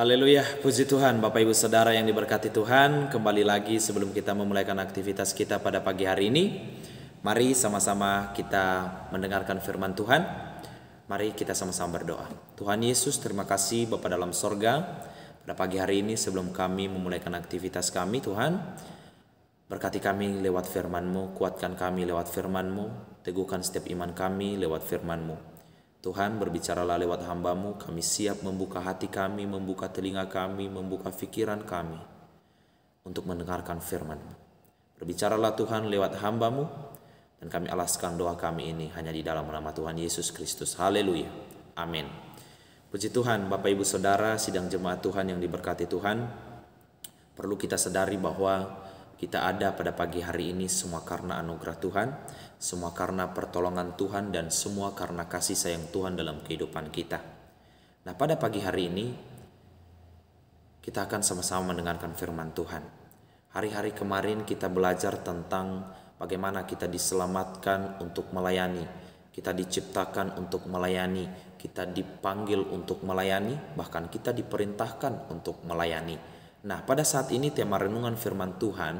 Haleluya, puji Tuhan Bapak Ibu Saudara yang diberkati Tuhan. Kembali lagi sebelum kita memulaikan aktivitas kita pada pagi hari ini, mari sama-sama kita mendengarkan firman Tuhan. Mari kita sama-sama berdoa. Tuhan Yesus, terima kasih Bapa dalam sorga. Pada pagi hari ini sebelum kami memulaikan aktivitas kami, Tuhan, berkati kami lewat firman-Mu, kuatkan kami lewat firman-Mu, teguhkan setiap iman kami lewat firman-Mu. Tuhan, berbicaralah lewat hamba-Mu, kami siap membuka hati kami, membuka telinga kami, membuka pikiran kami untuk mendengarkan firman-Mu. Berbicaralah Tuhan lewat hamba-Mu, dan kami alaskan doa kami ini hanya di dalam nama Tuhan Yesus Kristus. Haleluya, amin. Puji Tuhan, Bapak Ibu Saudara, sidang jemaat Tuhan yang diberkati Tuhan, perlu kita sadari bahwa kita ada pada pagi hari ini semua karena anugerah Tuhan, semua karena pertolongan Tuhan, dan semua karena kasih sayang Tuhan dalam kehidupan kita. Nah, pada pagi hari ini kita akan sama-sama mendengarkan firman Tuhan. Hari-hari kemarin kita belajar tentang bagaimana kita diselamatkan untuk melayani, kita diciptakan untuk melayani, kita dipanggil untuk melayani, bahkan kita diperintahkan untuk melayani. Nah, pada saat ini tema renungan firman Tuhan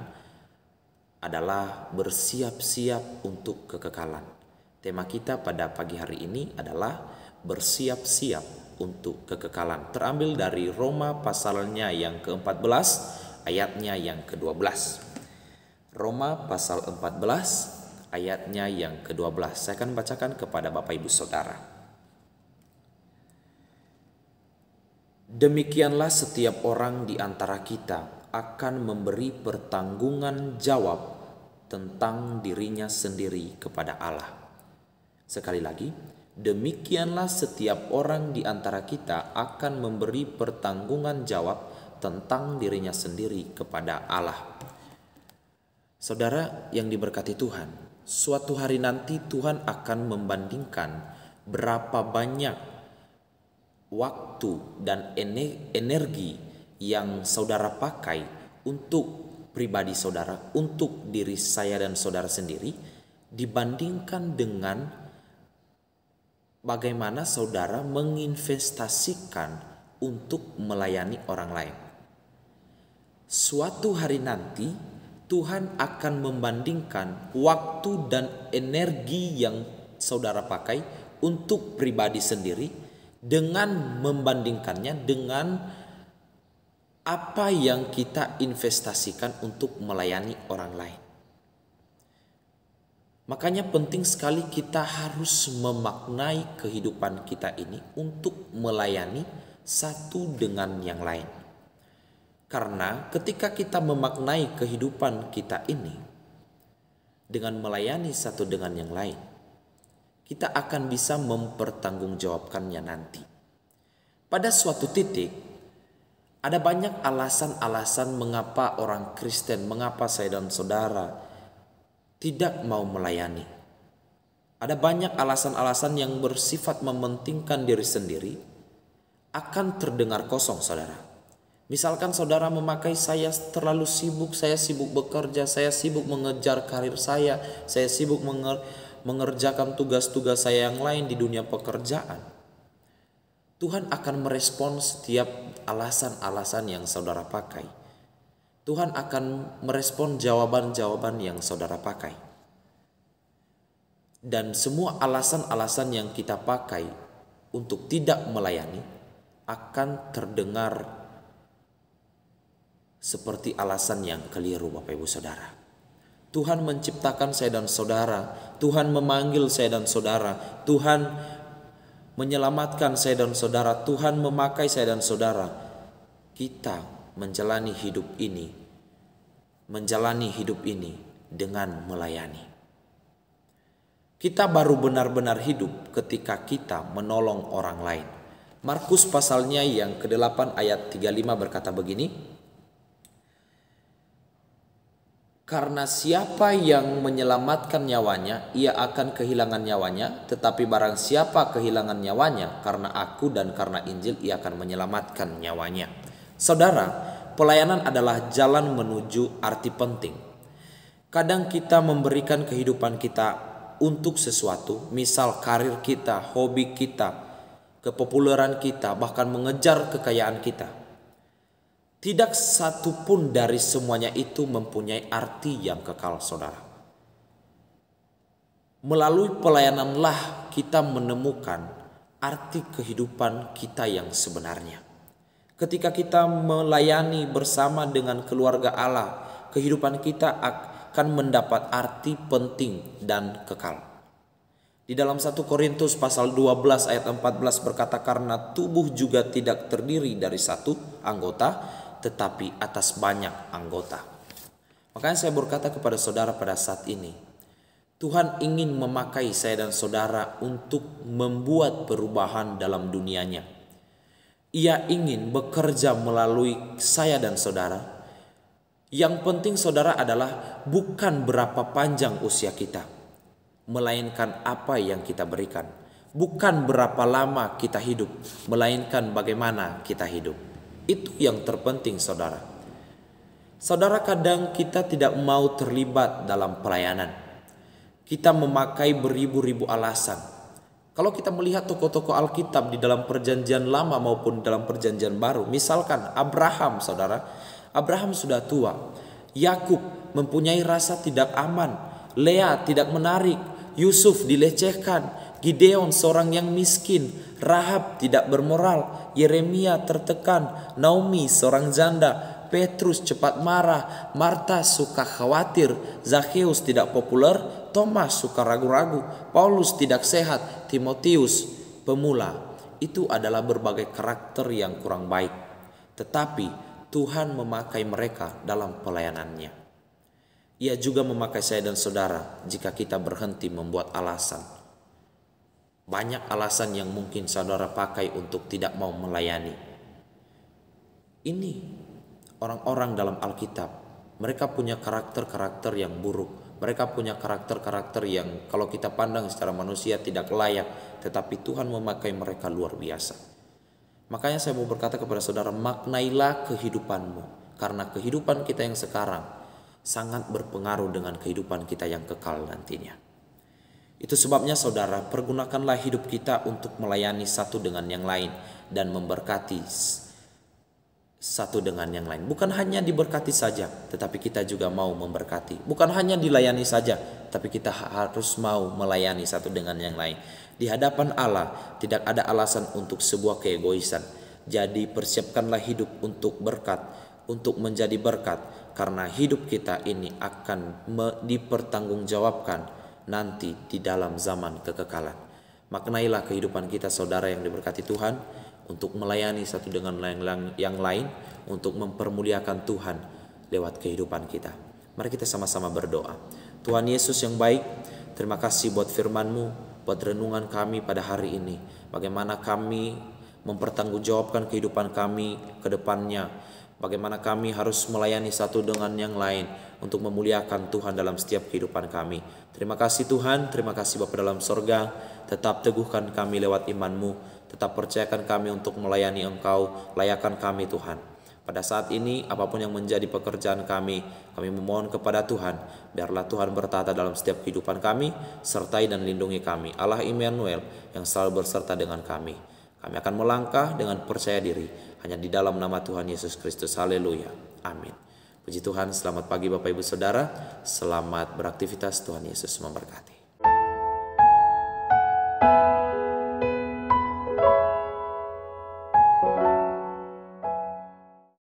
adalah bersiap-siap untuk kekekalan. Tema kita pada pagi hari ini adalah bersiap-siap untuk kekekalan. Terambil dari Roma pasalnya yang ke-14, ayatnya yang ke-12. Roma pasal 14, ayatnya yang ke-12. Saya akan bacakan kepada Bapak Ibu Saudara. Demikianlah setiap orang di antara kita akan memberi pertanggungan jawab tentang dirinya sendiri kepada Allah. Sekali lagi, demikianlah setiap orang di antara kita akan memberi pertanggungan jawab tentang dirinya sendiri kepada Allah. Saudara yang diberkati Tuhan, suatu hari nanti Tuhan akan membandingkan berapa banyak waktu dan energi yang saudara pakai untuk pribadi saudara, untuk diri saya dan saudara sendiri, dibandingkan dengan bagaimana saudara menginvestasikan untuk melayani orang lain. Suatu hari nanti Tuhan akan membandingkan waktu dan energi yang saudara pakai untuk pribadi sendiri dengan membandingkannya dengan apa yang kita investasikan untuk melayani orang lain. Makanya penting sekali kita harus memaknai kehidupan kita ini untuk melayani satu dengan yang lain. Karena ketika kita memaknai kehidupan kita ini dengan melayani satu dengan yang lain, kita akan bisa mempertanggungjawabkannya nanti. Pada suatu titik, ada banyak alasan-alasan mengapa orang Kristen, mengapa saya dan saudara tidak mau melayani. Ada banyak alasan-alasan yang bersifat mementingkan diri sendiri akan terdengar kosong, saudara. Misalkan saudara memakai saya terlalu sibuk, saya sibuk bekerja, saya sibuk mengejar karir saya sibuk mengerjakan tugas-tugas saya yang lain di dunia pekerjaan. Tuhan akan merespon setiap alasan-alasan yang saudara pakai. Tuhan akan merespon jawaban-jawaban yang saudara pakai. Dan semua alasan-alasan yang kita pakai untuk tidak melayani akan terdengar seperti alasan yang keliru, Bapak Ibu Saudara. Tuhan menciptakan saya dan saudara, Tuhan memanggil saya dan saudara, Tuhan menyelamatkan saya dan saudara, Tuhan memakai saya dan saudara. Kita menjalani hidup ini dengan melayani. Kita baru benar-benar hidup ketika kita menolong orang lain. Markus pasalnya yang ke-8 ayat 35 berkata begini, karena siapa yang menyelamatkan nyawanya, ia akan kehilangan nyawanya. Tetapi barang siapa kehilangan nyawanya karena aku dan karena Injil, ia akan menyelamatkan nyawanya. Saudara, pelayanan adalah jalan menuju arti penting. Kadang kita memberikan kehidupan kita untuk sesuatu, misal karir kita, hobi kita, kepopuleran kita, bahkan mengejar kekayaan kita. Tidak satu pun dari semuanya itu mempunyai arti yang kekal, saudara. Melalui pelayananlah kita menemukan arti kehidupan kita yang sebenarnya. Ketika kita melayani bersama dengan keluarga Allah, kehidupan kita akan mendapat arti penting dan kekal. Di dalam 1 Korintus pasal 12 ayat 14 berkata, karena tubuh juga tidak terdiri dari satu anggota, tetapi atas banyak anggota. Makanya saya berkata kepada saudara pada saat ini, Tuhan ingin memakai saya dan saudara untuk membuat perubahan dalam dunianya. Ia ingin bekerja melalui saya dan saudara. Yang penting saudara adalah bukan berapa panjang usia kita, melainkan apa yang kita berikan. Bukan berapa lama kita hidup, melainkan bagaimana kita hidup. Itu yang terpenting, saudara. Saudara, kadang kita tidak mau terlibat dalam pelayanan. Kita memakai beribu-ribu alasan. Kalau kita melihat tokoh-tokoh Alkitab di dalam perjanjian lama maupun dalam perjanjian baru, misalkan Abraham, saudara. Abraham sudah tua. Yakub mempunyai rasa tidak aman. Lea tidak menarik. Yusuf dilecehkan. Gideon seorang yang miskin. Rahab tidak bermoral, Yeremia tertekan, Naomi seorang janda, Petrus cepat marah, Marta suka khawatir, Zakheus tidak populer, Thomas suka ragu-ragu, Paulus tidak sehat, Timotius pemula. Itu adalah berbagai karakter yang kurang baik. Tetapi Tuhan memakai mereka dalam pelayanannya. Ia juga memakai saya dan saudara jika kita berhenti membuat alasan. Banyak alasan yang mungkin saudara pakai untuk tidak mau melayani. Ini orang-orang dalam Alkitab. Mereka punya karakter-karakter yang buruk. Mereka punya karakter-karakter yang kalau kita pandang secara manusia tidak layak. Tetapi Tuhan memakai mereka luar biasa. Makanya saya mau berkata kepada saudara, maknailah kehidupanmu. Karena kehidupan kita yang sekarang sangat berpengaruh dengan kehidupan kita yang kekal nantinya. Itu sebabnya saudara, pergunakanlah hidup kita untuk melayani satu dengan yang lain dan memberkati satu dengan yang lain. Bukan hanya diberkati saja, tetapi kita juga mau memberkati. Bukan hanya dilayani saja, tapi kita harus mau melayani satu dengan yang lain. Di hadapan Allah tidak ada alasan untuk sebuah keegoisan. Jadi persiapkanlah hidup untuk berkat, untuk menjadi berkat, karena hidup kita ini akan dipertanggungjawabkan nanti di dalam zaman kekekalan. Maknailah kehidupan kita saudara yang diberkati Tuhan untuk melayani satu dengan yang lain, untuk mempermuliakan Tuhan lewat kehidupan kita. Mari kita sama-sama berdoa. Tuhan Yesus yang baik, terima kasih buat firman-Mu, buat renungan kami pada hari ini. Bagaimana kami mempertanggungjawabkan kehidupan kami ke depannya. Bagaimana kami harus melayani satu dengan yang lain untuk memuliakan Tuhan dalam setiap kehidupan kami. Terima kasih Tuhan, terima kasih Bapa dalam sorga. Tetap teguhkan kami lewat iman-Mu. Tetap percayakan kami untuk melayani Engkau. Layakan kami Tuhan. Pada saat ini apapun yang menjadi pekerjaan kami memohon kepada Tuhan. Biarlah Tuhan bertata dalam setiap kehidupan kami. Sertai dan lindungi kami. Allah Immanuel yang selalu berserta dengan kami. Kami akan melangkah dengan percaya diri hanya di dalam nama Tuhan Yesus Kristus. Haleluya. Amin. Puji Tuhan, selamat pagi Bapak Ibu Saudara. Selamat beraktivitas, Tuhan Yesus memberkati.